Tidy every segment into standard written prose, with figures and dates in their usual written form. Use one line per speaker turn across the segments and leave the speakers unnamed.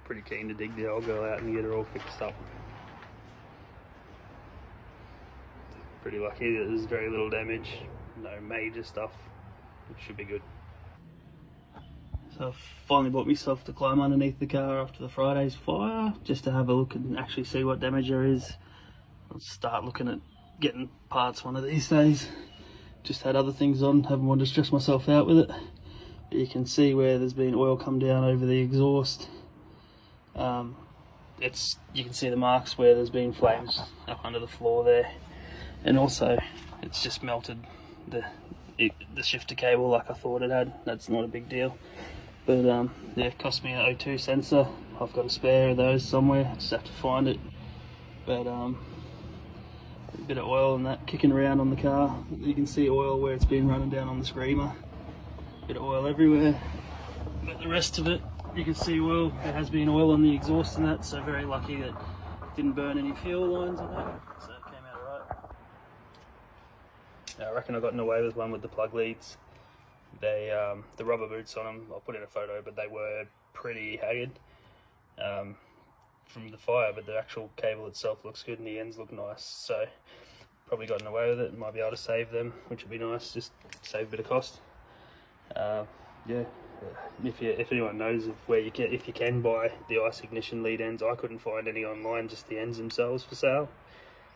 pretty keen to dig there. I'll go out and get her all fixed up. Pretty lucky that there's very little damage, no major stuff, which should be good. So I've finally bought myself to climb underneath the car after the Friday's fire, just to have a look and actually see what damage there is. I'll start looking at getting parts one of these days. Just had other things on, haven't wanted to stress myself out with it. But you can see where there's been oil come down over the exhaust. You can see the marks where there's been flames up under the floor there. And also, it's just melted the shifter cable like I thought it had. That's not a big deal. But yeah, it cost me an O2 sensor. I've got a spare of those somewhere, I just have to find it. But a bit of oil and that kicking around on the car. You can see oil where it's been running down on the screamer. Bit of oil everywhere. But the rest of it, you can see oil. There has been oil on the exhaust and that, so very lucky that it didn't burn any fuel lines on that. So it came out alright. I reckon I got in away with one with the plug leads. They, the rubber boots on them, I'll put in a photo, but they were pretty haggard from the fire, but the actual cable itself looks good and the ends look nice, so probably gotten away with it. Might be able to save them, which would be nice, just save a bit of cost. Yeah, if anyone knows of where you can, if you can buy the ice ignition lead ends, I couldn't find any online, just the ends themselves for sale.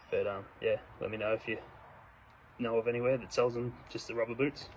But yeah, let me know if you know of anywhere that sells them, just the rubber boots.